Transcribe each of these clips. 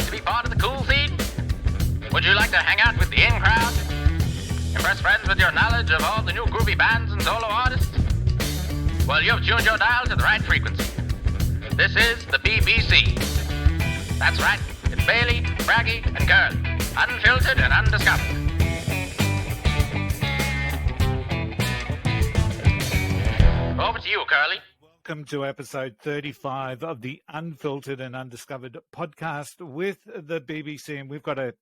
like to be part of the cool scene? Would you like to hang out with the in crowd? Impress friends with your knowledge of all the new groovy bands and solo artists? Well, you've tuned your dial to the right frequency. This is the BBC. That's right, it's Bailey, Braggy, and Curly. Unfiltered and undiscovered. Over to you, Curly. Welcome to episode 35 of the Unfiltered and Undiscovered podcast with the BBC. And we've got an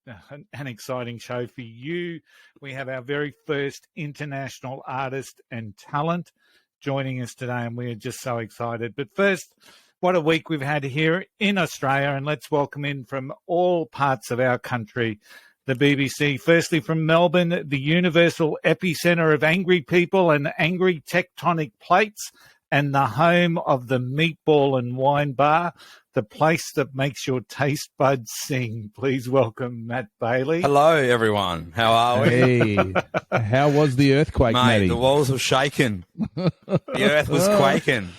exciting show for you. We have our very first international artist and talent joining us today, and we are just so excited. But first, what a week we've had here in Australia, and let's welcome in from all parts of our country, the BBC. Firstly, from Melbourne, the universal epicenter of angry people and angry tectonic plates, and the home of the Meatball and Wine Bar, the place that makes your taste buds sing. Please welcome Matt Bailey. Hello, everyone. How are we? Hey, how was the earthquake, Mate, Matty? the walls were shaking. The earth was quaking.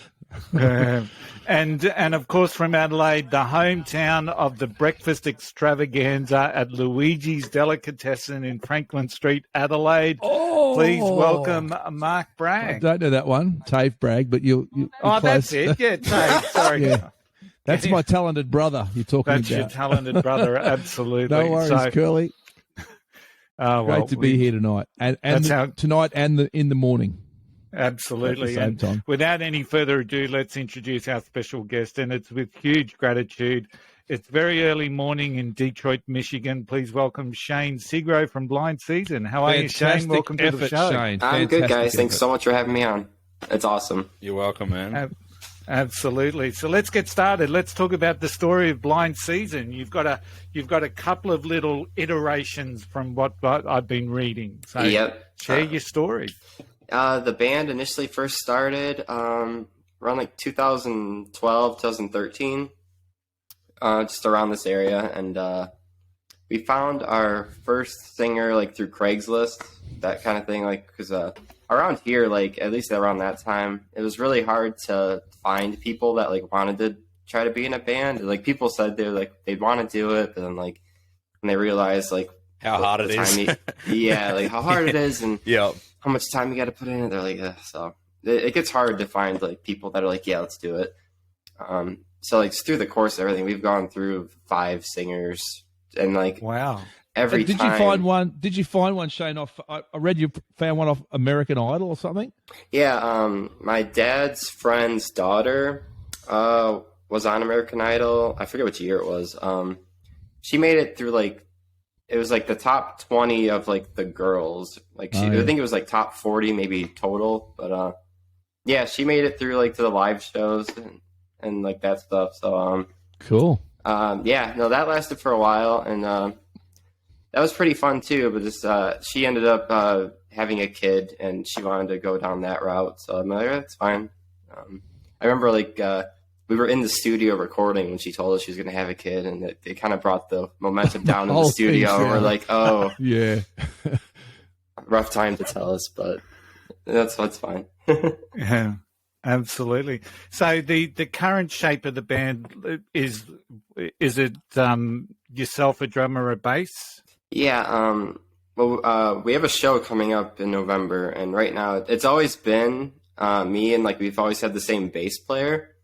And of course, from Adelaide, the hometown of the breakfast extravaganza at Luigi's Delicatessen in Franklin Street, Adelaide. Oh, please welcome Mark Bragg. I don't know that one, Tave Bragg, but you're close. That's it. Yeah, Tave. Sorry. Yeah. That's my talented brother you're talking That's about. your talented brother, absolutely. No worries, Curly. Great to be here tonight, tonight and in the morning. Absolutely. At the same time. Without any further ado, let's introduce our special guest, and it's with huge gratitude. It's very early morning in Detroit, Michigan. Please welcome Shane Sigro from Blind Season. How are you, Shane? Welcome to the show. Shane. I'm good, guys. Thanks so much for having me on. It's awesome. You're welcome, man. Absolutely. So let's get started. Let's talk about the story of Blind Season. You've got a couple of little iterations from what I've been reading. So share your story. The band initially first started around like 2012, 2013, just around this area. And we found our first singer like through Craigslist, that kind of thing. Like, because around here, like at least around that time, it was really hard to find people that like wanted to try to be in a band. Like people said they'd want to do it, but then like when they realized like how hard it is, like how hard it is, and yep. how much time you got to put in it. They're like, so it gets hard to find like people that are like, yeah, let's do it. So like through the course of everything, we've gone through 5 singers, and like wow, every did time. Did you find one, Shane? Off I read you found one off American Idol or something. Yeah, my dad's friend's daughter was on American Idol. I forget which year it was. She made it through like. It was like the top 20 of like the girls. Like I think it was like top 40 maybe total. But yeah, she made it through like to the live shows and like that stuff. So cool. That lasted for a while, and that was pretty fun too. But just she ended up having a kid, and she wanted to go down that route. So I'm like, that's fine. I remember like. We were in the studio recording when she told us she was going to have a kid, and it kind of brought the momentum down in the studio. We're like, oh, yeah, rough time to tell us, but that's fine. Yeah, absolutely. So the current shape of the band is it yourself, a drummer, a bass? Yeah. Well, we have a show coming up in November, and right now it's always been me, and like we've always had the same bass player.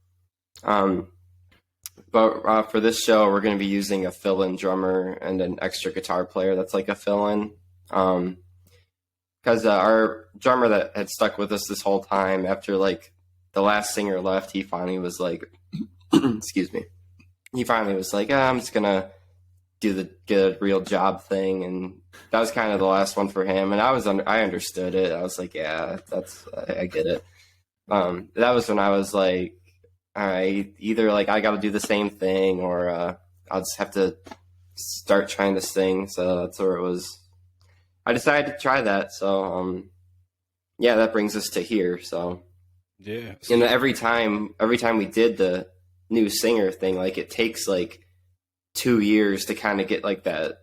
But for this show, we're going to be using a fill-in drummer and an extra guitar player that's like a fill-in. Because our drummer that had stuck with us this whole time, after like the last singer left, he finally was like, excuse me, I'm just going to do the get a real job thing. And that was kind of the last one for him. And I understood it. I was like, yeah, I get it. That was when I was like, all right, either like I got to do the same thing, or I'll just have to start trying to sing. So that's where it was. I decided to try that. So that brings us to here. So yeah, and every time we did the new singer thing, like it takes like 2 years to kind of get like that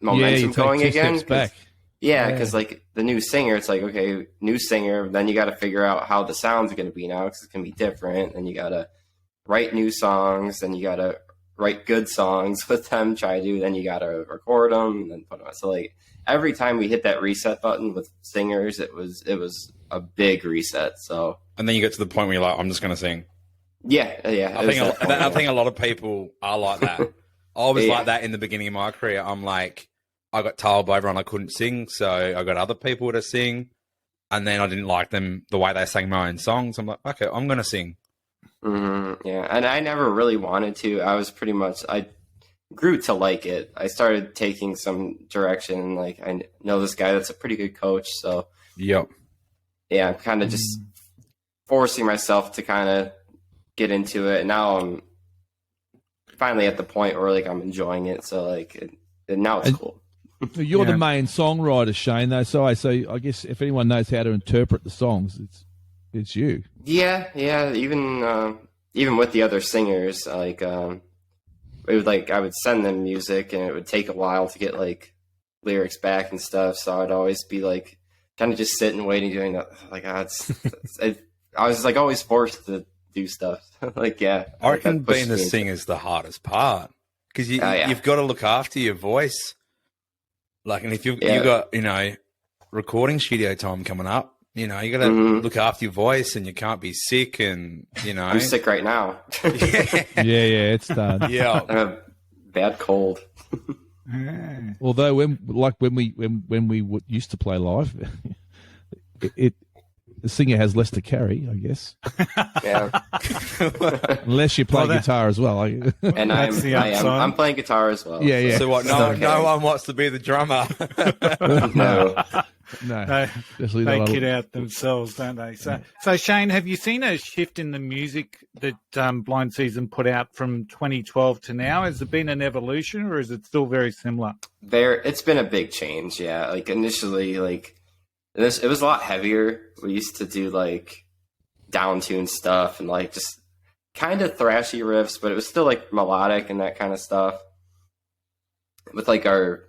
momentum going again. Because like the new singer, it's like, okay, new singer, then you got to figure out how the sound's going to be now, because it's going to be different, and you got to write new songs, and you got to write good songs with them, then you gotta record them and then put them on. So like every time we hit that reset button with singers, it was a big reset. So And then you get to the point where you're like, I'm just going to sing. yeah. I think a lot of people are like that. I was like that in the beginning of my career. I'm like, I got told by everyone I couldn't sing, so I got other people to sing, and then I didn't like them the way they sang my own songs. I'm like, okay, I'm going to sing. Yeah, and I never really wanted to. I grew to like it. I started taking some direction. Like I know this guy that's a pretty good coach, so Yep. yeah, I'm kind of just forcing myself to kind of get into it. And now I'm finally at the point where like I'm enjoying it. So like now it's cool. You're the main songwriter, Shane, though. So I guess if anyone knows how to interpret the songs, it's you. Yeah. Even with the other singers, like it would like I would send them music, and it would take a while to get lyrics back and stuff. So I'd always be like kind of just sitting, waiting, doing that. Like I was like always forced to do stuff. Like yeah, I reckon being the singer is the hardest part because you've got to look after your voice. Like, and if you got recording studio time coming up, you got to look after your voice, and you can't be sick, and I'm sick right now. Yeah, it's done. Yeah, I have a bad cold. Although when we used to play live, the singer has less to carry, I guess. Yeah. Unless you play guitar as well. And I'm playing guitar as well. Yeah. So what? No one wants to be the drummer. No. They kid out themselves, don't they? So Shane, have you seen a shift in the music that Blind Season put out from 2012 to now? Has it been an evolution, or is it still very similar? It's been a big change. Yeah. Like initially, it was a lot heavier. We used to do down tune stuff and just kind of thrashy riffs, but it was still melodic and that kind of stuff. With our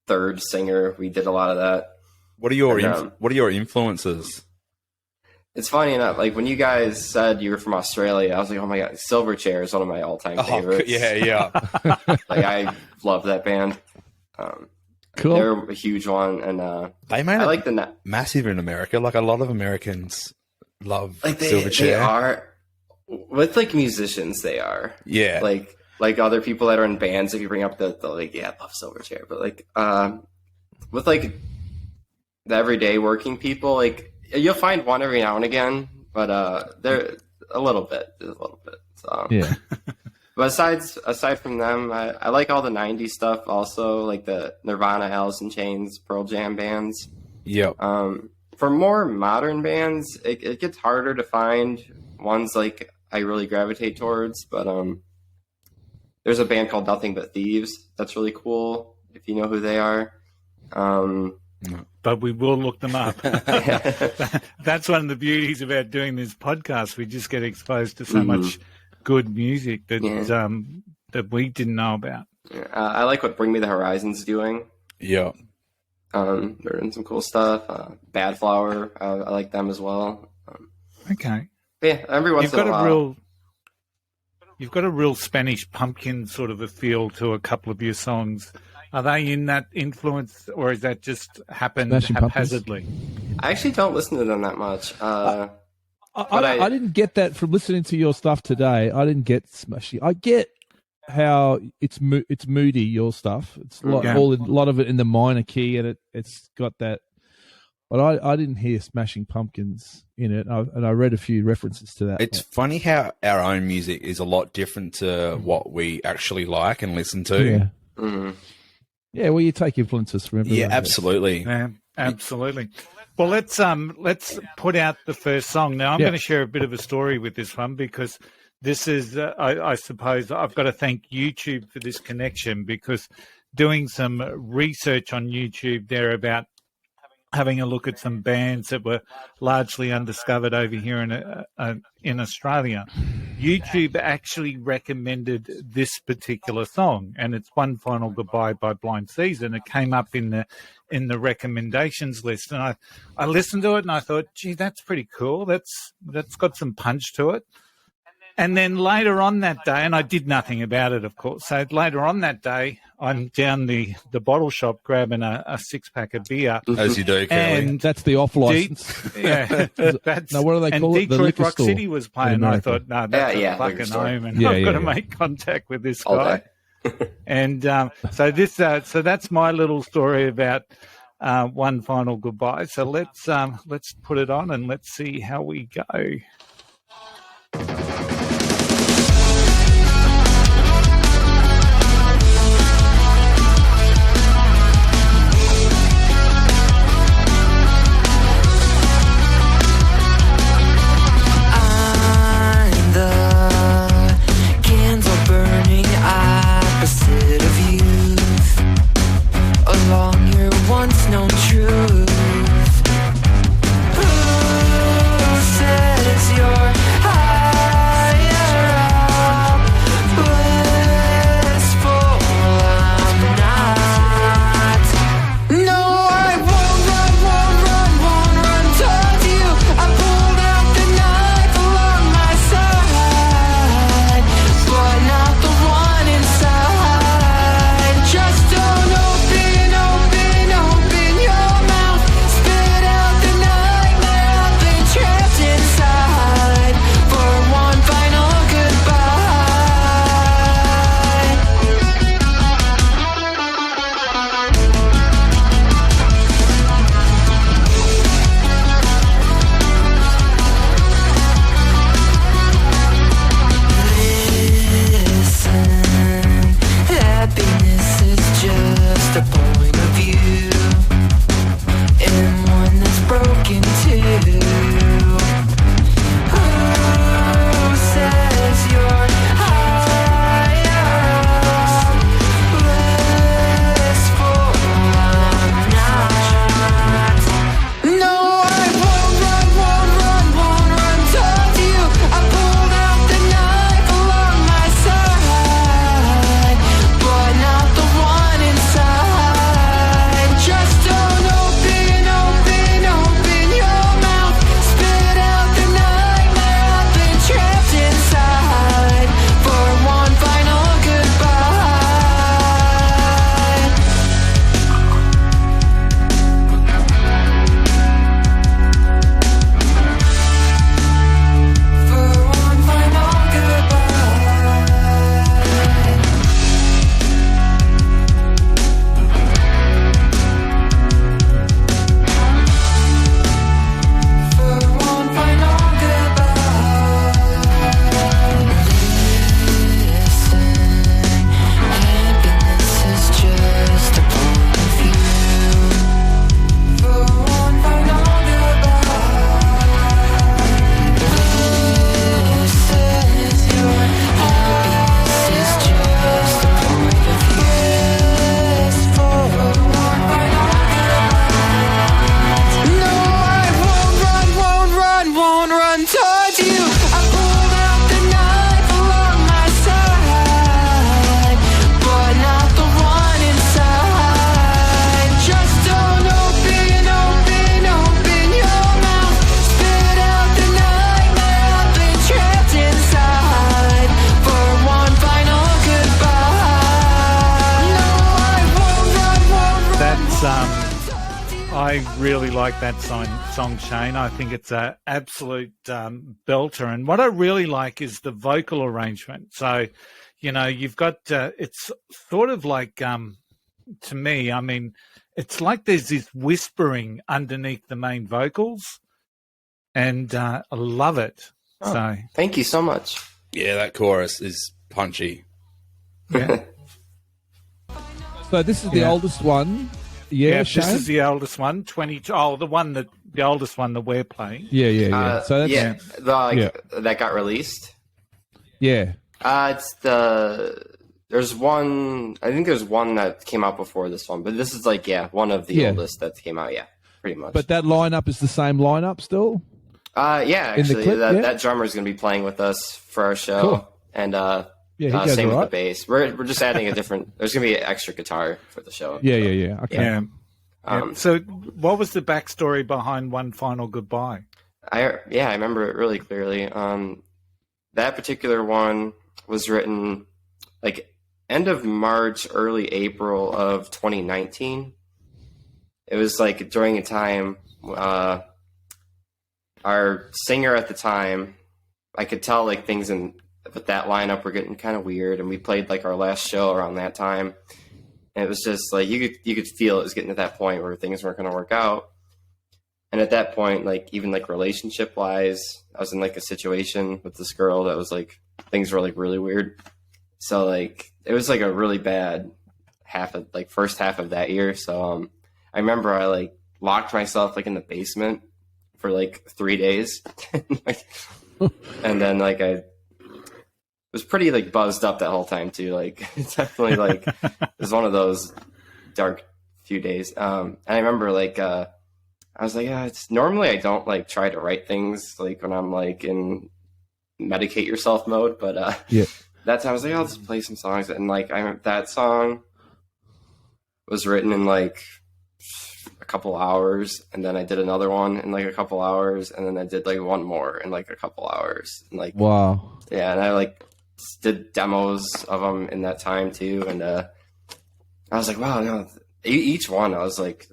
third singer, we did a lot of that. What are your influences? It's funny enough, when you guys said you were from Australia, I was like, oh my god, Silverchair is one of my all-time favorites. Yeah. I love that band. Cool. They're a huge one, and they made it massive in America. A lot of Americans love Silverchair. They are with musicians. They are like other people that are in bands. If you bring up the I love Silverchair, but with the everyday working people, you'll find one every now and again, but they're a little bit. So yeah. But aside from them, I like all the 90s stuff also, like the Nirvana, Alice in Chains, Pearl Jam bands. Yep. For more modern bands, it gets harder to find ones I really gravitate towards, but there's a band called Nothing But Thieves that's really cool, if you know who they are. But we will look them up. That's one of the beauties about doing this podcast. We just get exposed to so much good music that that we didn't know about. I like what Bring Me the Horizon's doing. Yeah. They're doing some cool stuff. Bad Flower, I like them as well. Okay. Yeah, every once in a while. You've got a real Spanish Pumpkin sort of a feel to a couple of your songs. Are they in that influence, or is that just happened haphazardly? I actually don't listen to them that much. I didn't get that from listening to your stuff today. I didn't get Smashy. I get how it's moody, your stuff. It's a lot of it in the minor key, and it's got that. But I didn't hear Smashing Pumpkins in it, and I read a few references to that. It's funny how our own music is a lot different to what we actually like and listen to. Yeah. Mm-hmm. Yeah, well, you take influences from everyone. Yeah, absolutely. Yeah, absolutely. Well, let's put out the first song. Now, I'm going to share a bit of a story with this one because this is, I suppose, I've got to thank YouTube for this connection, because doing some research on YouTube there about having a look at some bands that were largely undiscovered over here in Australia, YouTube actually recommended this particular song, and it's One Final Goodbye by Blind Season. It came up in the recommendations list, and I listened to it and I thought, gee, that's pretty cool. That's got some punch to it. And then later on that day, and I did nothing about it, of course. So later on that day, I'm down the bottle shop grabbing a 6-pack of beer. As you do, Curly. And that's the off license. Yeah. That's, now, what do they call it? The Detroit liquor Rock store City was playing. I thought, no, that's a fucking home, and I've got to make contact with this guy. And so that's my little story about One Final Goodbye. So let's put it on and let's see how we go. Once known truth. Who says you're higher up? Blissful, I'm not. No, I won't run towards you. I pulled out the knife along my side, but not the one inside. Just don't open your mouth, spit out the nightmare I've been trapped inside for one final goodbye. Listen, happiness is just a point of view, and one that's broken too. Who says you're higher up? Blissful, I'm not. No, I won't run towards you. I pulled out the knife along my side, but not the one inside. Just don't open your mouth, spit out the nightmare I've been trapped inside for one final goodbye. For one final goodbye. For one final goodbye. Listen, happiness is just a point of view. For one final goodbye. Listen, your happiness is just a point of view. For one final goodbye. No, I won't run towards you. I pulled out the knife along my side, but not the one inside. Just don't open your mouth, spit out the nightmare I've been trapped inside for one final goodbye. No, I won't run. That's I really like that song, Shane. I think it's an absolute belter. And what I really like is the vocal arrangement. So, you've got it's sort of like to me. I mean, it's like there's this whispering underneath the main vocals, and I love it. Oh, So, thank you so much. Yeah, that chorus is punchy. yeah. So this is the oldest one. Yeah, This Shane? is the oldest one, 22. Oh, the oldest one that we're playing. Yeah. So that's, yeah, that got released. yeah. There's one. I think there's one that came out before this one, but this is one of the oldest that came out. Yeah, pretty much. But that lineup is the same lineup still? Yeah, In the actually, clip, that drummer is going to be playing with us for our show, Cool. and Yeah, he goes same all with right. the bass. We're just adding a different. There's going to be an extra guitar for the show. Yeah. Okay. Yeah. So, what was the backstory behind One Final Goodbye? I remember it really clearly. that particular one was written like end of March, early April of 2019. It was like during a time, our singer at the time, I could tell like things with that lineup were getting kind of weird, and we played like our last show around that time. And it was just like you could feel it was getting to that point where things weren't going to work out. And at that point, like even like relationship wise, I was in like a situation with this girl that was like things were like really weird. So like it was like a really bad first half of that year. So I remember I like locked myself like in the basement for like 3 days. And then like I was pretty like buzzed up that whole time too. Like it's definitely like it was one of those dark few days. And I remember like I was like, yeah, it's normally I don't like try to write things like when I'm like in medicate yourself mode, but that time I was like, I'll just play some songs. And like that song was written in like a couple hours, and then I did another one in like a couple hours, and then I did like one more in like a couple hours. And like wow, yeah, and I like did demos of them in that time too, and I was like, wow, no, each one I was like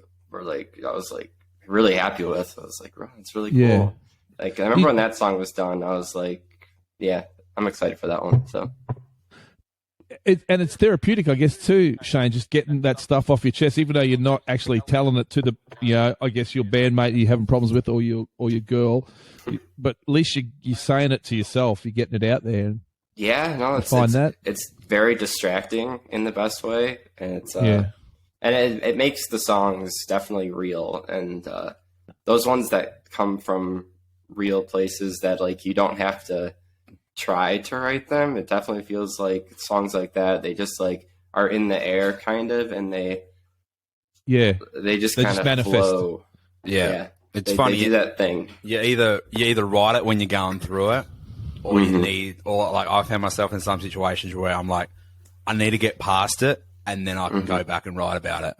really happy with. I was like, wow, it's really cool. Yeah. Like I remember when that song was done, I was like, yeah, I'm excited for that one. So. And it's therapeutic, I guess, too, Shane, just getting that stuff off your chest, even though you're not actually telling it to the, I guess your bandmate you're having problems with or your girl, but at least you're saying it to yourself. You're getting it out there. Yeah, no, it's very distracting in the best way, and it's and it makes the songs definitely real, and those ones that come from real places that like you don't have to try to write them. It definitely feels like songs like that, they just like are in the air kind of, and they just kind of manifest. flow. It's funny. They do that thing. You either write it when you're going through it, or you need, or like I found myself in some situations where I'm like, I need to get past it, and then I can go back and write about it.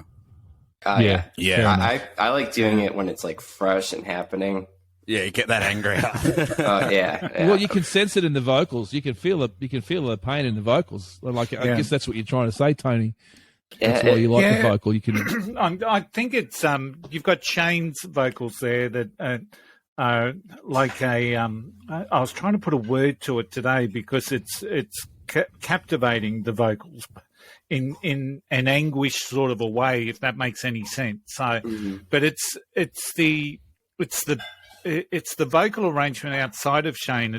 Yeah. I like doing it when it's like fresh and happening. Yeah, you get that anger out. Yeah. Well, you can sense it in the vocals. You can feel it. You can feel the pain in the vocals. Like I guess that's what you're trying to say, Tony. That's why you like the vocal. You can. I think it's you've got Shane's vocals there that are like a. I was trying to put a word to it today because it's captivating, the vocals in an anguished sort of a way, if that makes any sense. So, but it's the vocal arrangement outside of Shane.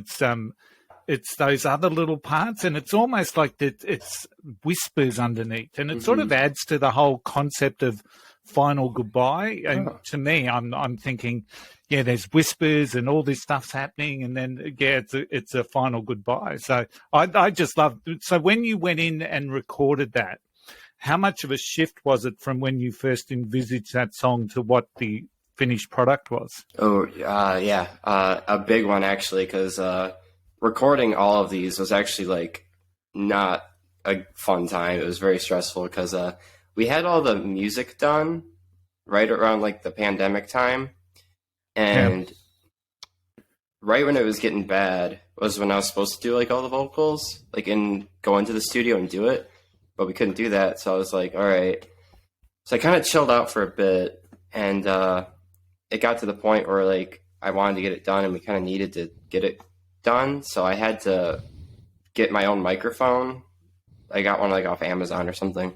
It's those other little parts, and it's almost like it's whispers underneath, and it sort of adds to the whole concept of final goodbye. And to me, I'm thinking, there's whispers and all this stuff's happening, and then it's a final goodbye. So I just love. So when you went in and recorded that, how much of a shift was it from when you first envisaged that song to what the finished product was? A big one actually, because recording all of these was actually like not a fun time. It was very stressful because we had all the music done right around like the pandemic time, and right when it was getting bad was when I was supposed to do like all the vocals, like and go into the studio and do it, but we couldn't do that. So I was like, all right. So I kind of chilled out for a bit, and it got to the point where like I wanted to get it done, and we kind of needed to get it done. So I had to get my own microphone. I got one like off Amazon or something,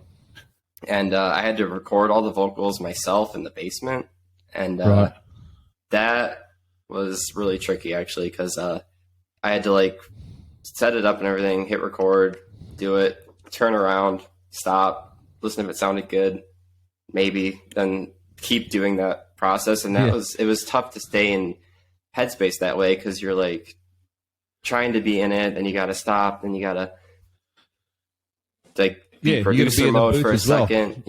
and I had to record all the vocals myself in the basement, and that was really tricky actually, because I had to like set it up and everything, hit record, do it, turn around, stop, listen if it sounded good, maybe then keep doing that process. And it was tough to stay in headspace that way, because you're like trying to be in it, and you got to stop, and you got to like be producer mode for a second.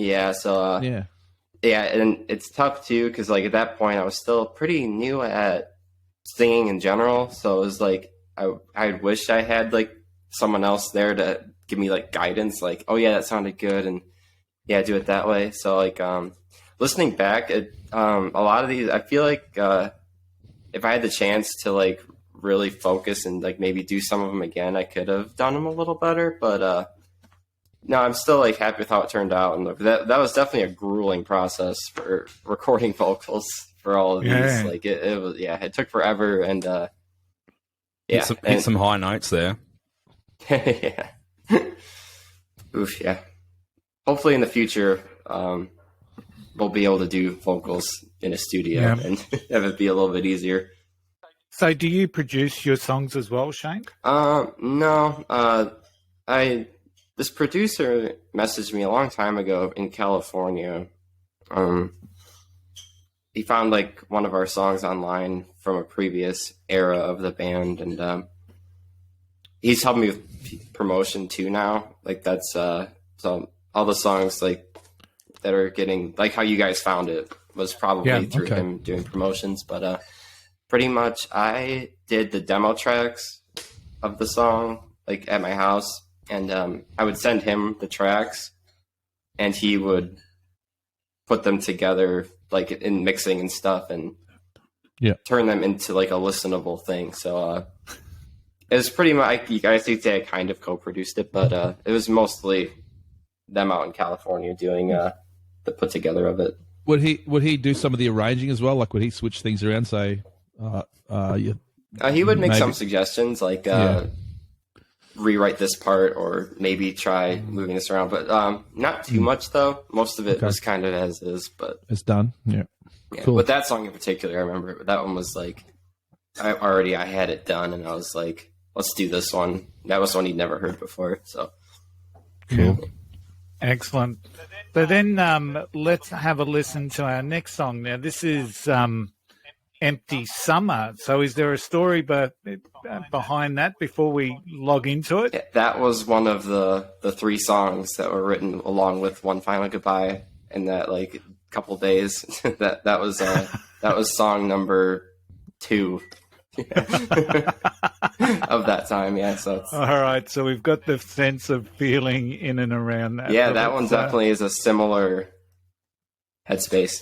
And it's tough too, because like at that point I was still pretty new at singing in general, so it was like I wish I had like someone else there to give me like guidance, like, oh yeah, that sounded good, and do it that way. So like listening back, a lot of these, I feel like if I had the chance to like really focus and like maybe do some of them again, I could have done them a little better. But no, I'm still like happy with how it turned out. And look, that was definitely a grueling process for recording vocals for all of these. Like it was, it took forever. And hit some high notes there. Yeah. Oof, yeah. Hopefully in the future, we'll be able to do vocals in a studio and have it be a little bit easier. So do you produce your songs as well, Shane? No. This producer messaged me a long time ago in California. He found like one of our songs online from a previous era of the band, and he's helped me with promotion too now. Like that's so all the songs like that are getting like how you guys found it was probably through him doing promotions, but pretty much I did the demo tracks of the song like at my house, and I would send him the tracks and he would put them together like in mixing and stuff and turn them into like a listenable thing. So it was pretty much, you guys could say I kind of co-produced it, but it was mostly them out in California doing the put together of it. Would he do some of the arranging as well? Like would he switch things around? Say, he would make some suggestions, like rewrite this part or maybe try moving this around, but not too much though. Most of it was kind of as is, but it's done. Yeah. Cool. With that song in particular, I remember that one was like I had it done, and I was like, let's do this one. That was one he'd never heard before. So cool. Excellent. So then let's have a listen to our next song. Now, this is Empty Summer. So is there a story behind that before we log into it? Yeah, that was one of the 3 songs that were written along with One Final Goodbye in that like couple days. that was song number 2. Of that time, so it's... All right, so we've got the sense of feeling in and around that. Yeah, that one definitely is a similar headspace.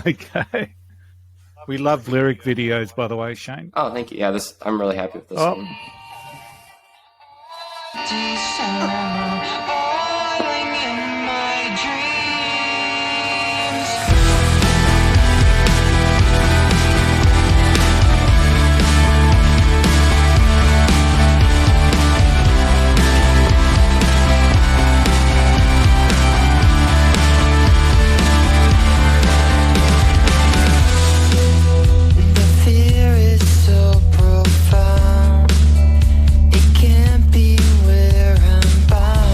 Okay. We love lyric videos, by the way, Shane. Oh, thank you. Yeah, I'm really happy with this one. It can't be where I'm by.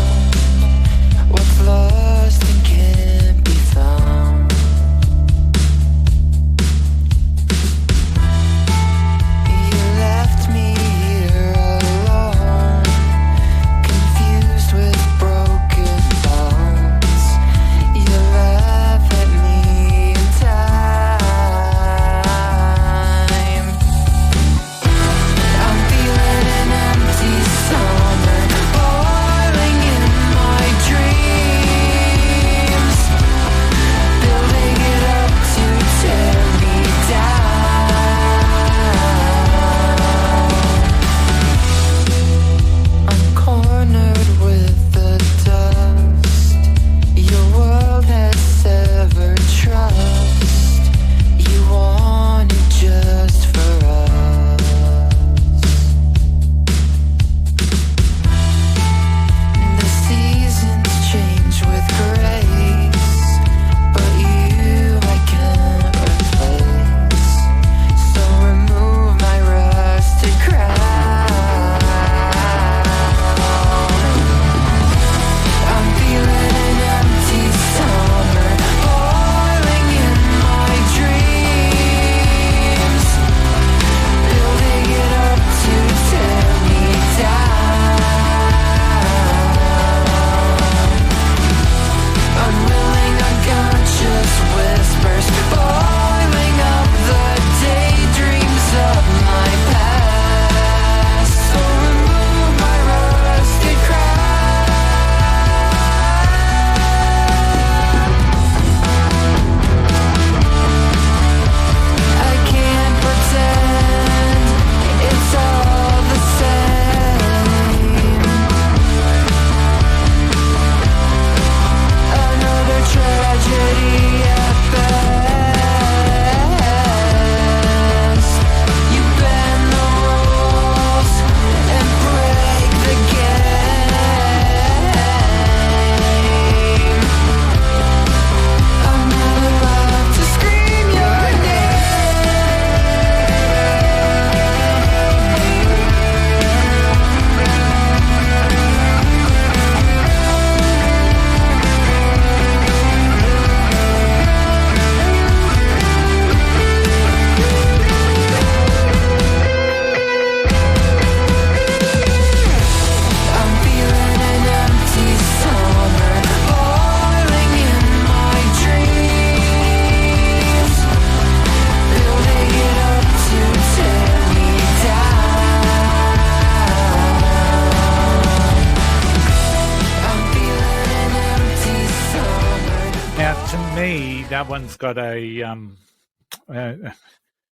that one's got a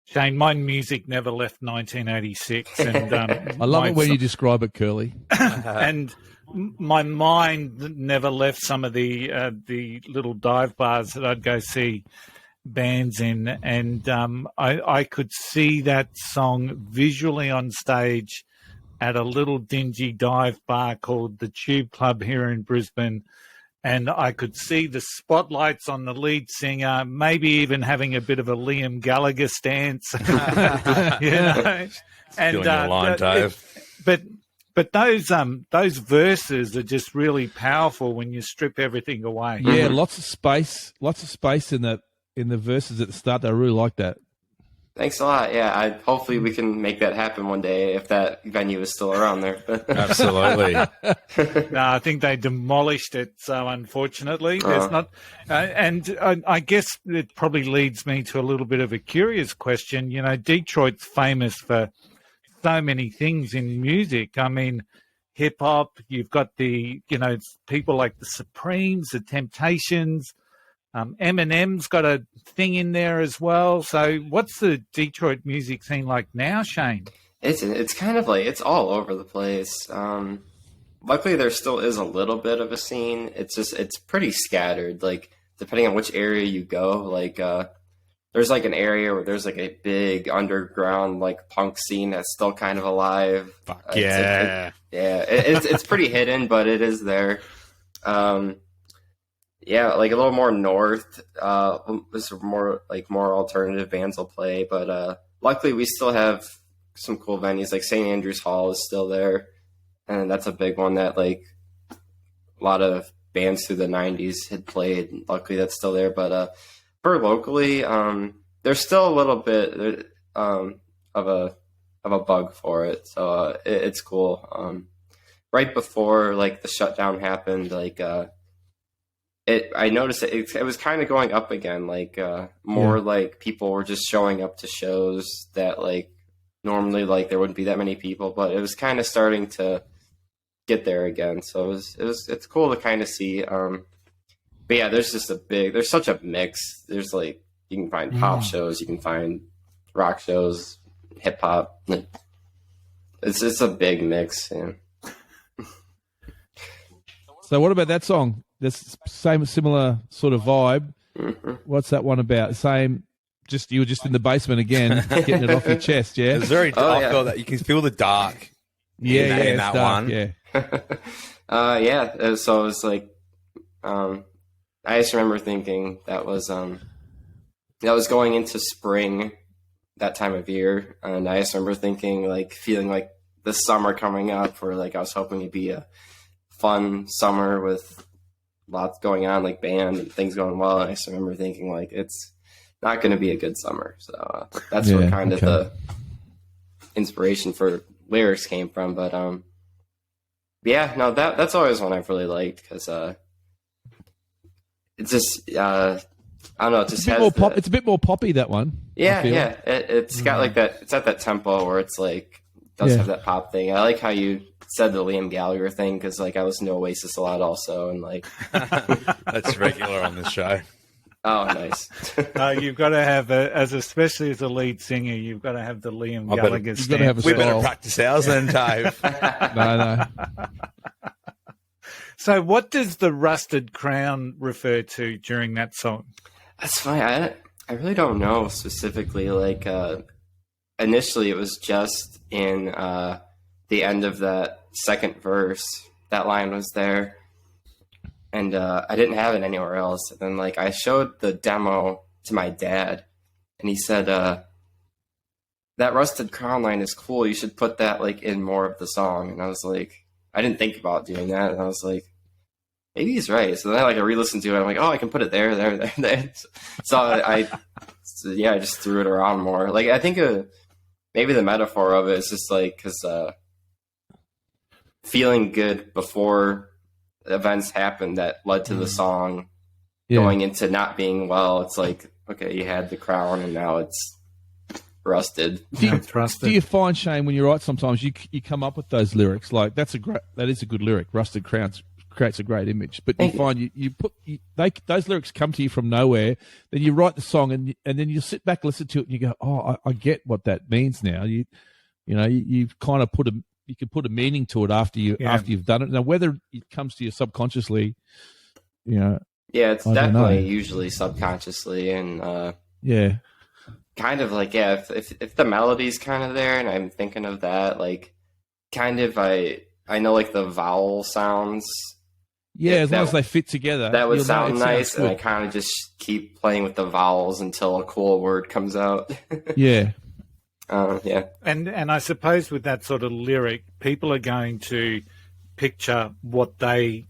Shane, my music never left 1986, and I love it when you describe it, Curly. And my mind never left some of the little dive bars that I'd go see bands in, and I could see that song visually on stage at a little dingy dive bar called the Tube Club here in Brisbane. And I could see the spotlights on the lead singer, maybe even having a bit of a Liam Gallagher stance, you know. And your line, Dave. But those verses are just really powerful when you strip everything away. Yeah, lots of space in the verses at the start. I really like that. Thanks a lot. Yeah, hopefully we can make that happen one day if that venue is still around there. Absolutely. No, I think they demolished it. So unfortunately, there's not. And I guess it probably leads me to a little bit of a curious question. You know, Detroit's famous for so many things in music. I mean, hip hop. You've got people like the Supremes, the Temptations. Eminem's got a thing in there as well. So what's the Detroit music scene like now, Shane? It's kind of like it's all over the place. Luckily, there still is a little bit of a scene. It's pretty scattered. Like depending on which area you go, like there's like an area where there's like a big underground like punk scene that's still kind of alive. Fuck yeah, it's pretty hidden, but it is there. Yeah, like a little more north. There's more alternative bands will play, but luckily we still have some cool venues. Like St. Andrews Hall is still there, and that's a big one that like a lot of bands through the '90s had played. Luckily, that's still there. But for locally, there's still a little bit of a bug for it, so it's cool. Right before like the shutdown happened, like. I noticed it was kind of going up again, like more like people were just showing up to shows that like normally like there wouldn't be that many people, but it was kind of starting to get there again. So it's cool to kind of see. But yeah, there's such a mix. There's like you can find pop shows, you can find rock shows, hip hop. It's a big mix. Yeah. So what about that song? This similar sort of vibe. Mm-hmm. What's that one about? You were just in the basement again, getting it off your chest, yeah? It's very dark. I feel that you can feel the dark. In that dark, one. Yeah. Yeah. So it was like, I just remember thinking that was going into spring, that time of year, and I just remember thinking like feeling like the summer coming up, where like I was hoping it'd be a fun summer with lots going on, like band and things going well. And I just remember thinking like it's not going to be a good summer. So that's where kind of the inspiration for lyrics came from. But that's always one I've really liked because it's just I don't know. It just it's a bit more poppy, that one. Yeah. It's got like that. It's at that tempo where it's like does have that pop thing. I like how you said the Liam Gallagher thing because like I listen to Oasis a lot also, and like that's regular on this show. Oh, nice. You've got to have especially as a lead singer, you've got to have the Liam Gallagher. You've got to have a we better practice ours then, Dave. No. So, what does the rusted crown refer to during that song? That's fine. I really don't know specifically. Like initially, it was just in the end of that second verse. That line was there, and I didn't have it anywhere else. And then, like, I showed the demo to my dad, and he said, "That rusted crown line is cool. You should put that like in more of the song." And I was like, I didn't think about doing that, and I was like, maybe he's right. So then I re-listened to it. I'm like, oh, I can put it there. So I just threw it around more. Like, I think maybe the metaphor of it is just like because feeling good before events happened that led to the song going into not being well. It's like, okay, you had the crown and now it's rusted. Do you find, Shane, when you write sometimes you come up with those lyrics like that is a good lyric, rusted creates a great image. But you find those lyrics come to you from nowhere. Then you write the song, and then you sit back, listen to it, and you go, "Oh, I get what that means now." You kind of you can put a meaning to it after you've done it. Now, whether it comes to you subconsciously, yeah, it's definitely usually subconsciously, and kind of like if the melody's kind of there, and I'm thinking of that, like kind of I know like the vowel sounds. Yeah, as long as they fit together, that would sound nice, and I kind of just keep playing with the vowels until a cool word comes out. Yeah. Yeah. And I suppose with that sort of lyric, people are going to picture what they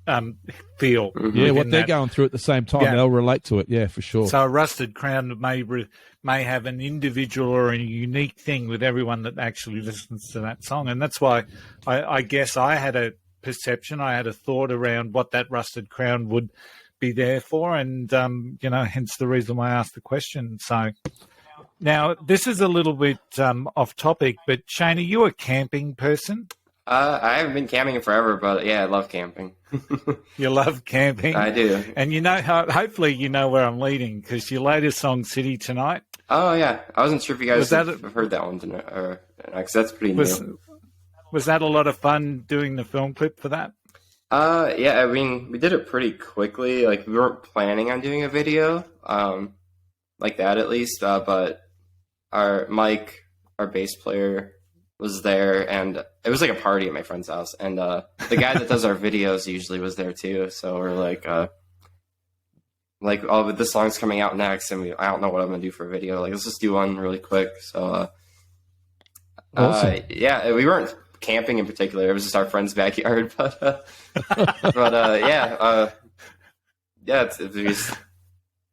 feel. Mm-hmm. Yeah, what they're going through at the same time. Yeah. They'll relate to it. Yeah, for sure. So a Rusted Crown may have an individual or a unique thing with everyone that actually listens to that song. And that's why I guess I had a perception, I had a thought around what that Rusted Crown would be there for. And, hence the reason why I asked the question. So... Now, this is a little bit off topic, but Shane, are you a camping person? I haven't been camping forever, but yeah, I love camping. You love camping? I do. And hopefully you know where I'm leading, because your latest song, City Tonight. Oh, yeah. I wasn't sure if you guys have heard that one tonight, because that's pretty new. Was that a lot of fun doing the film clip for that? Yeah, I mean, we did it pretty quickly. Like, we weren't planning on doing a video, like that at least, but our Mike, our bass player, was there, and it was like a party at my friend's house, and the guy that does our videos usually was there too. So we're like, oh, but this song's coming out next, and I don't know what I'm gonna do for a video. Like, let's just do one really quick. So, awesome. Yeah, we weren't camping in particular. It was just our friend's backyard, but we just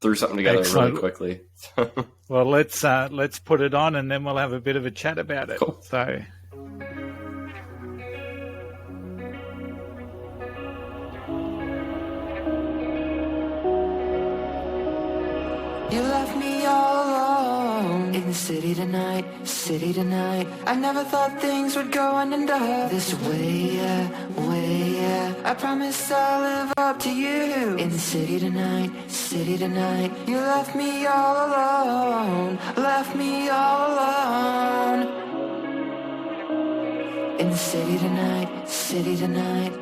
threw something together really quickly. Well, let's put it on, and then we'll have a bit of a chat about it. Cool. So. You left me all alone in the city tonight, city tonight. I never thought things would go on and this way, yeah. I promise I'll live up to you in the city tonight, city tonight. You left me all alone, left me all alone in the city tonight, city tonight.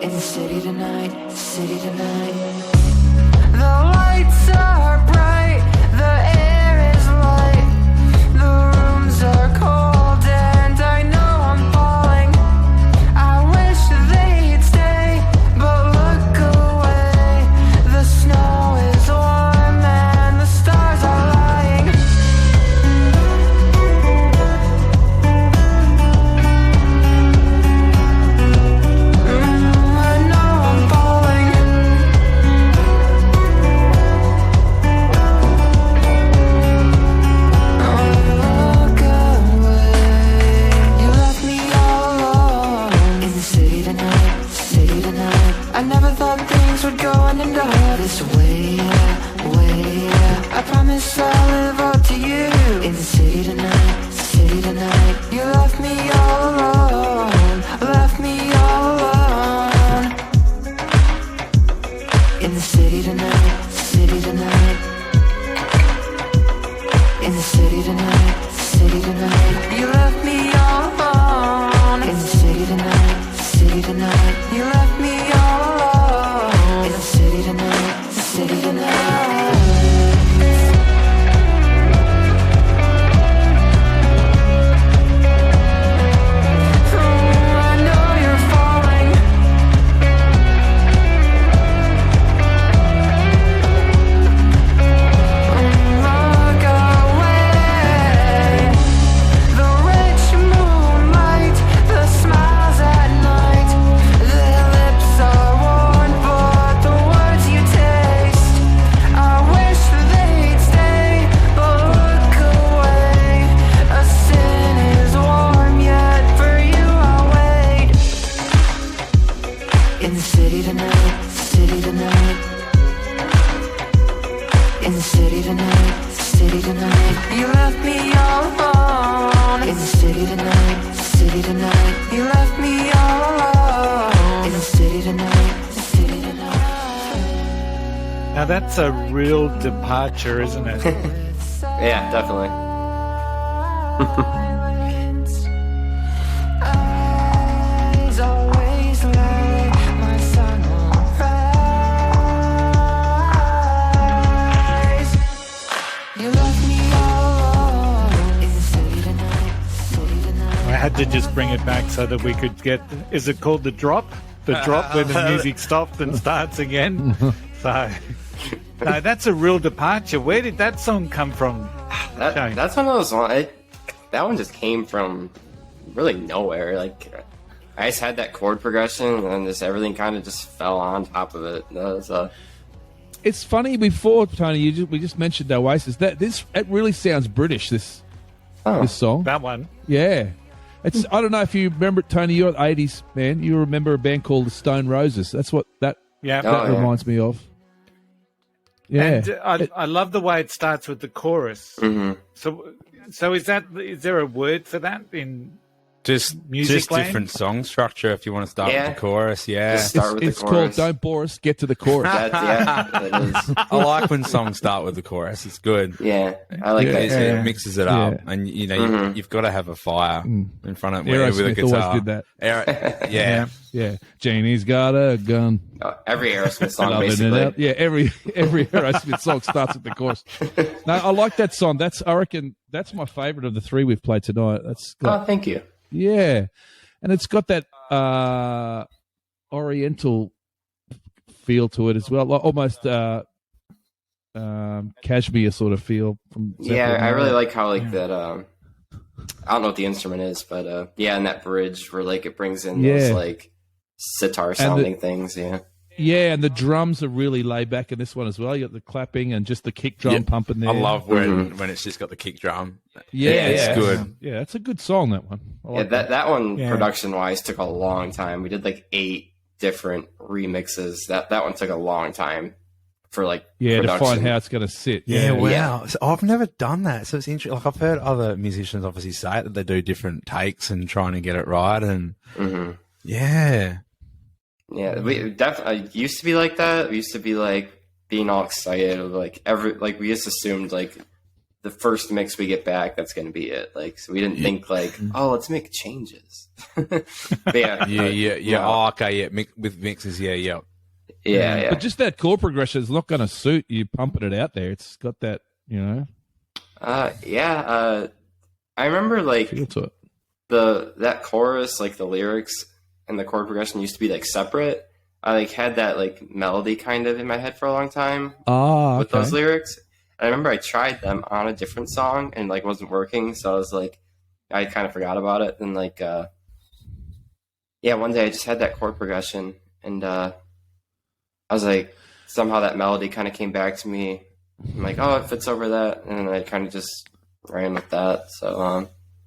In the city tonight, city tonight. The lights are bright, the air is light, the rooms are cold, and I know I'm falling. I wish they'd stay, but look away. The snow is warm and the stars are lying. I know I'm falling. I never thought things would go on and this way, yeah. I promise I'll live up to you in the city tonight, city tonight. You left me all alone, left me all alone in the city tonight, city tonight. In the city tonight, city tonight. You left me all alone in the city tonight, city tonight. You left me all alone in the city tonight, city tonight. I know you're falling. Look away. The rich moonlight, the smiles at night. Their lips are worn, but the words you taste. I wish they'd stay, but look away. A sin is warm, yet for you I'll wait. In the city tonight, city tonight. In the city tonight, city tonight. You left me all alone. In the city tonight, city tonight. You left me all alone. Now that's a real departure, isn't it? Yeah, definitely. Eyes always like my sun will rise. You left me all alone in the city tonight. I had to just bring it back so that we could get. Is it called the drop? The drop where the music stops and starts again. So, no, that's a real departure. Where did that song come from? That's one of those ones. That one just came from really nowhere. Like, I just had that chord progression, and then just everything kind of just fell on top of it. It's funny. Before Tony, we just mentioned Oasis. It really sounds British. This song. That one. Yeah. I don't know if you remember it, Tony. You're an 80s man. You remember a band called the Stone Roses. That's what that reminds me of. Yeah. And I love the way it starts with the chorus. Mm-hmm. So is there a word for that in Just music land? different song structure if you want to start with the chorus. Yeah. Just start with the It's chorus. called Don't Bore Us, Get to the Chorus. It is. I like when songs start with the chorus. It's good. Yeah, I like that. It mixes it up, and you've got to have a fire in front of with a Aerosmith guitar. always did that. Yeah. Janie's got a gun. Every Aerosmith song, Loving basically. it up. Yeah, every Aerosmith song starts with the chorus. No, I like that song. I reckon that's my favorite of the three we've played tonight. Oh, thank you. Yeah, and it's got that Oriental feel to it as well, like almost cashmere sort of feel. From Yeah, I really like how that. I don't know what the instrument is, but and that bridge where like it brings in those like sitar sounding things. Yeah. Yeah, and the drums are really laid back in this one as well. You got the clapping and just the kick drum pumping there. I love when it's just got the kick drum. Yeah, it's good. Yeah, it's a good song, that one. That one production wise took a long time. We did like 8 different remixes. That one took a long time for production. To find how it's going to sit. Yeah, wow. Yeah. So I've never done that. So it's interesting. Like I've heard other musicians obviously say it, that they do different takes and trying to get it right. And yeah. Yeah, we definitely used to be like that. We used to be like being all excited, we just assumed like the first mix we get back, that's going to be it. Like, so we didn't think let's make changes. But Oh, okay, yeah. With mixes, yeah. But just that chord progression is not going to suit you pumping it out there. It's got that, I remember feel to it. that chorus, like the lyrics and the chord progression used to be like separate. I had that melody kind of in my head for a long time with those lyrics. And I remember I tried them on a different song and wasn't working, so I was I kind of forgot about it. Then one day I just had that chord progression and I was somehow that melody kind of came back to me. I'm it fits over that, and then I kind of just ran with that.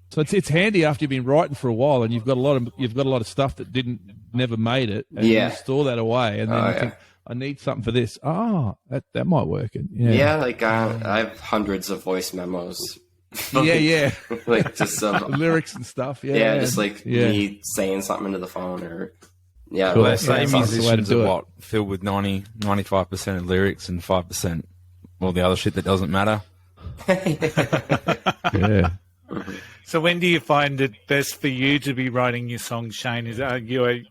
So it's handy after you've been writing for a while and you've got a lot of stuff that never made it, and you store that away, and then you think, I need something for this. That might work. I have hundreds of voice memos. Just lyrics and stuff. Me saying something into the phone or Well, they say musicians are filled with 95% of lyrics and 5% all the other shit that doesn't matter. Yeah. So when do you find it best for you to be writing your songs, Shane? Are you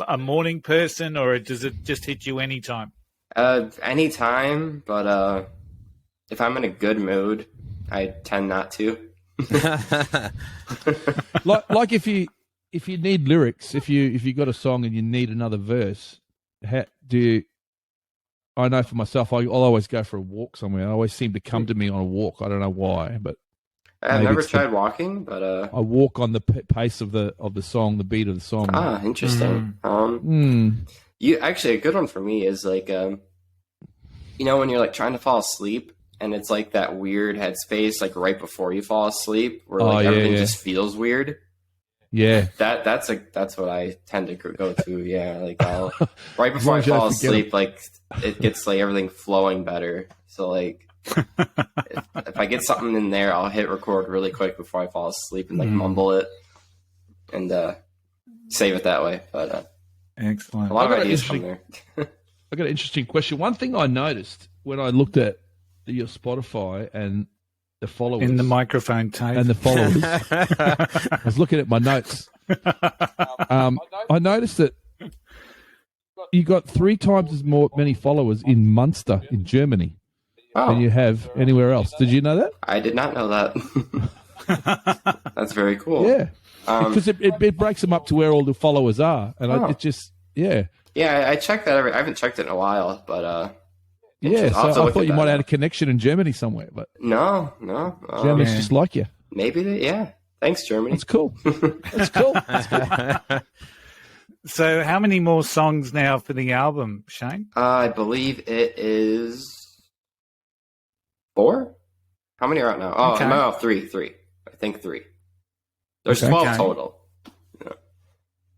a morning person, or does it just hit you anytime? Anytime, but if I'm in a good mood, I tend not to. like if you need lyrics, if you got a song and you need another verse, how do you? I know for myself, I'll always go for a walk somewhere. It always seem to come to me on a walk. I don't know why, but I've never tried walking, but I walk on the pace of the song, the beat of the song. Interesting. You actually, a good one for me is when you're trying to fall asleep and it's that weird headspace right before you fall asleep where everything just feels weird. Yeah, that's what I tend to go to. Yeah, I'll, right before I fall asleep, it gets everything flowing better. So if I get something in there, I'll hit record really quick before I fall asleep and mumble it and save it that way. But excellent. A lot of ideas come there. I got an interesting question. One thing I noticed when I looked at your Spotify and the followers In the microphone tape. and the followers, I was looking at my notes. I noticed that you got 3 times as many followers in Munster in Germany than you have anywhere else. Did you know that? I did not know that. That's very cool. Yeah, because it breaks them up to where all the followers are, and I check that I haven't checked it in a while, but yeah. So I thought you might have had a connection in Germany somewhere, but no. Germany's just like you. Maybe Thanks, Germany. That's cool. That's cool. So, how many more songs now for the album, Shane? I believe it is 4. How many are out now? Oh, no, 3. I think 3. There's 12 total. Yeah.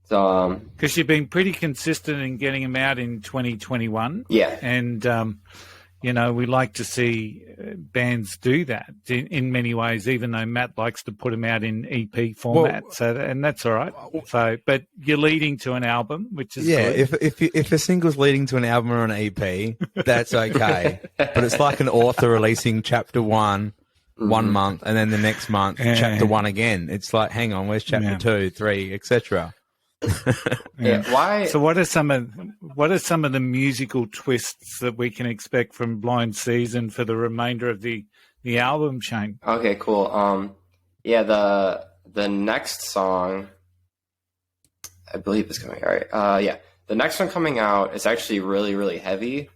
So, because you've been pretty consistent in getting them out in 2021. Yeah, and we like to see bands do that in many ways, even though Matt likes to put them out in EP format. And that's all right. So, but you're leading to an album, which is good. If a single's leading to an album or an EP, that's okay. But it's like an author releasing chapter 1 one month, and then the next month chapter 1 again. It's like, hang on, where's chapter 2, 3, etc. Why? So what are some of the musical twists that we can expect from Blind Season for the remainder of the album, Shane? Okay, cool. The next song, I believe, is coming out. Right? The next one coming out is actually really, really heavy.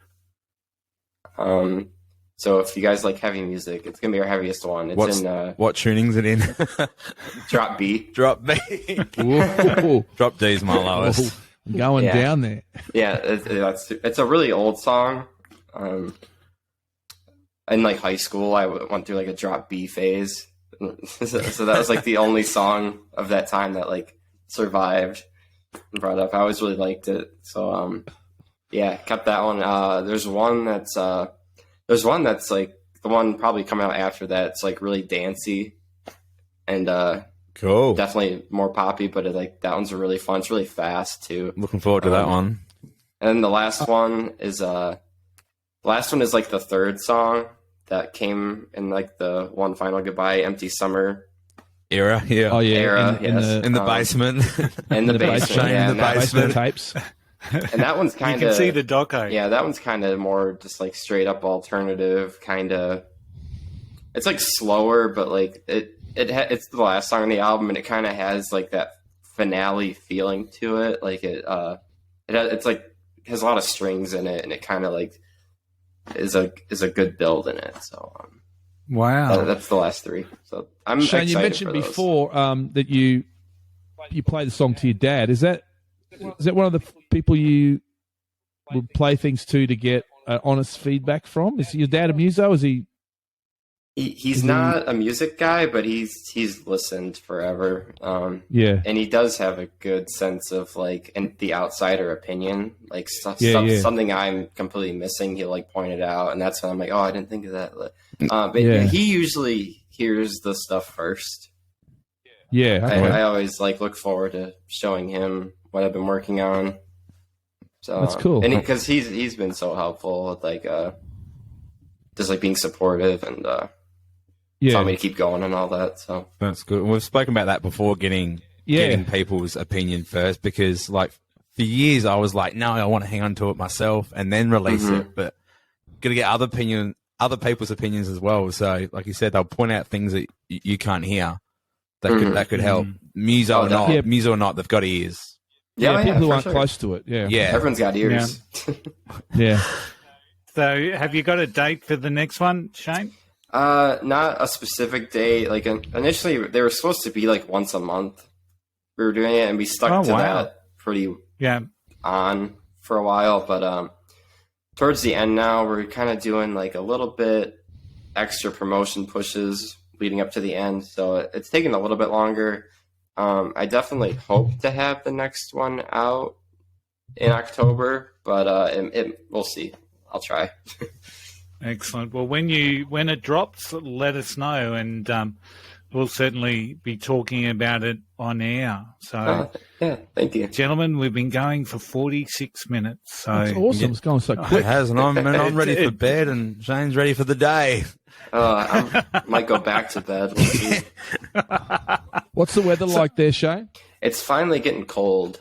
So if you guys like heavy music, it's gonna be our heaviest one. It's what tuning's it in? Drop B. Drop B. Drop D's my lowest. Going down there. Yeah, it's a really old song. In like high school, I went through like a drop B phase. So that was like the only song of that time that like survived and brought up. I always really liked it. So kept that one. There's one that's like the one probably coming out after that. It's like really dancey and cool. Definitely more poppy, but that one's really fun. It's really fast too. Looking forward to that one. And the last one is like the third song that came in like the One Final Goodbye, Empty Summer era. Yeah. Oh yeah. Era. In the basement. In the basement. In the basement tapes. And that one's kind of... You can see the doco. Yeah, that one's kind of more just like straight up alternative, kind of... It's like slower, but like it's the last song on the album, and it kind of has like that finale feeling to it. Like it's like it has a lot of strings in it, and it kind of like is a good build in it. So wow, that's the last 3. So I'm Shane, excited you mentioned for those. before that you play the song to your dad. Is that one of the people you would play things to get honest feedback from? Is your dad a muso? Is he? He's not a music guy, but he's listened forever. And he does have a good sense of like the outsider opinion, like something I'm completely missing. He'll like point it out, and that's when I'm like, oh, I didn't think of that. But he usually hears the stuff first. Yeah, okay. I always like look forward to showing him what I've been working on. So that's cool, and because he's been so helpful with like just like being supportive and telling me to keep going and all that. So that's good. We've spoken about that before, getting people's opinion first, because like for years I was like, no, I want to hang on to it myself and then release it, but got to get other people's opinions as well. So like you said, they'll point out things that you can't hear that could help. Muso or not, they've got ears. Yeah, people who aren't close to it. Yeah, everyone's got ears. Yeah. So, have you got a date for the next one, Shane? Not a specific date. Like initially, they were supposed to be like once a month. We were doing it, and we stuck to that pretty on for a while. But towards the end now, we're kind of doing like a little bit extra promotion pushes leading up to the end. So it's taking a little bit longer. I definitely hope to have the next one out in October, but we'll see. I'll try. Excellent. Well, when it drops, let us know, and we'll certainly be talking about it on air. So, yeah, thank you. gentlemen, we've been going for 46 minutes. So That's awesome. It's going so It quick. has, and I'm ready for bed, and Shane's ready for the day. I might go back to bed. We'll see. What's the weather like there, Shane? It's finally getting cold.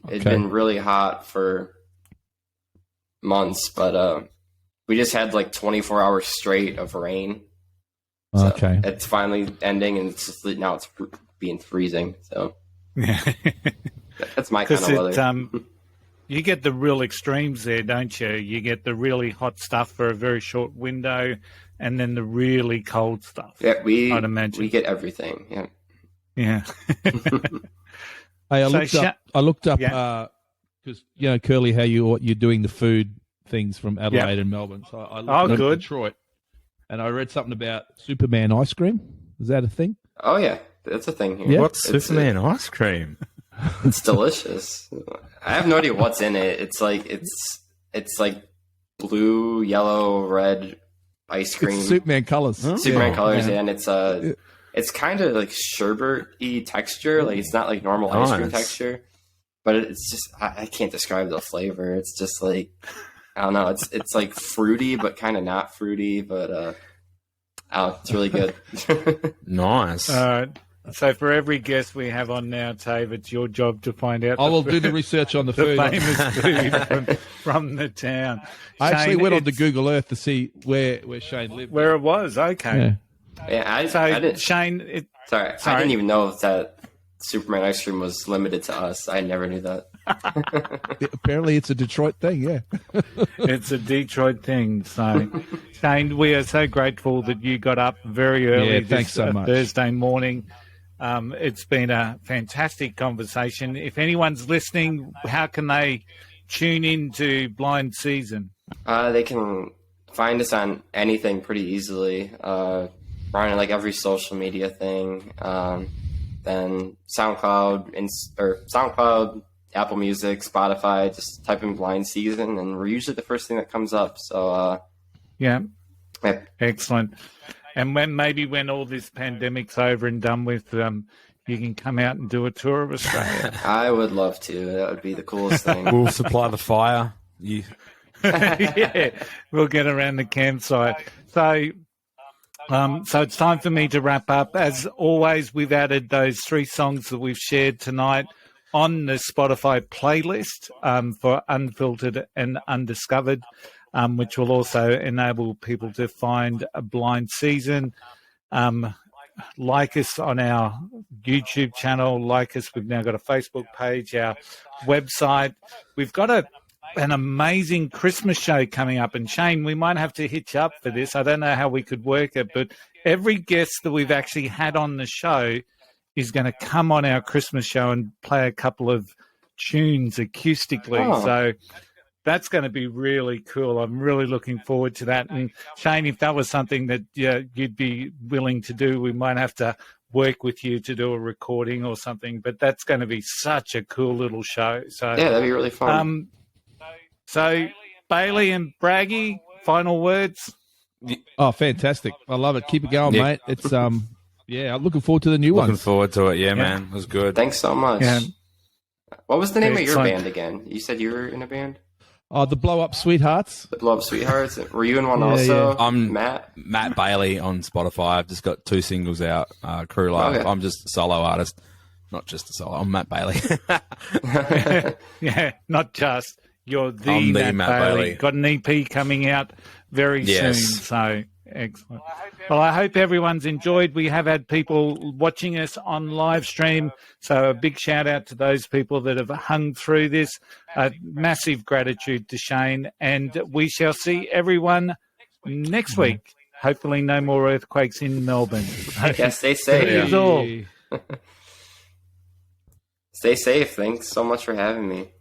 It's been really hot for months, but we just had like 24 hours straight of rain. So Okay. it's finally ending, and now it's being freezing. So that's my kind of weather. You get the real extremes there, don't you? You get the really hot stuff for a very short window, and then the really cold stuff. Yeah, I'd imagine we get everything. Yeah. Yeah. Hey, I looked up because Curly, how you're doing the food things from Adelaide and Melbourne. So I looked up Detroit, and I read something about Superman ice cream. Is that a thing? Oh yeah, that's a thing here. Yeah. What's Superman ice cream? It's delicious. I have no idea what's in it. It's like blue, yellow, red ice cream. It's Superman colors. Superman colors, and it's kind of like sherbet-y texture. Like it's not like normal ice cream texture, but it's just I can't describe the flavor. It's just like I don't know. It's like fruity, but kind of not fruity. But it's really good. Nice. So for every guest we have on now, Tave, it's your job to find out. I will do the research on the food. Famous food from the town. I actually Shane, went on to Google Earth to see where Shane lived. where it was. Okay. Yeah, I didn't. Shane, Sorry, I didn't even know that Superman ice cream was limited to us. I never knew that. Apparently, it's a Detroit thing. Yeah. it's a Detroit thing. So, Shane, we are so grateful that you got up very early thanks so much. Thursday morning. It's been a fantastic conversation. If anyone's listening, how can they tune in to Blind Season? They can find us on anything pretty easily. We're on like every social media thing. Then SoundCloud, Apple Music, Spotify. Just type in Blind Season, and we're usually the first thing that comes up. So yeah, excellent. And when all this pandemic's over and done with, you can come out and do a tour of Australia. I would love to. That would be the coolest thing. We'll supply the fire. Yeah, we'll get around the campsite. So it's time for me to wrap up. As always, we've added those 3 songs that we've shared tonight on the Spotify playlist for Unfiltered and Undiscovered, which will also enable people to find a Blind Season. Like us on our YouTube channel. Like us, we've now got a Facebook page, our website. We've got an amazing Christmas show coming up. And Shane, we might have to hitch up for this. I don't know how we could work it, but every guest that we've actually had on the show is going to come on our Christmas show and play a couple of tunes acoustically. Oh. So that's going to be really cool. I'm really looking forward to that. And Shane, if that was something that you'd be willing to do, we might have to work with you to do a recording or something. But that's going to be such a cool little show. So Yeah, that'd be really fun. So Bailey and Braggy, final words. Oh, fantastic! I love it. Keep it going, mate. It's I'm looking forward to the new one. Looking forward to it. Yeah, man. It was good. Thanks so much. Yeah. What was the name of your Excellent. band again? You said you were in a band? Oh, the Blow Up Sweethearts. The Blow Up Sweethearts? Were you in one Yeah, also? yeah. I'm Matt? Bailey on Spotify. I've just got 2 singles out. Crew Life. Okay. I'm just a solo artist, not just a solo. I'm Matt Bailey. Yeah, not just. You're I'm Matt Bailey. Bailey. Got an EP coming out very soon. So excellent. Well, I hope everyone's enjoyed. We have had people watching us on live stream. So a big shout out to those people that have hung through this. Massive gratitude to Shane. And we shall see everyone next week. Hopefully no more earthquakes in Melbourne. Yeah, stay See safe. you all. Stay safe. Thanks so much for having me.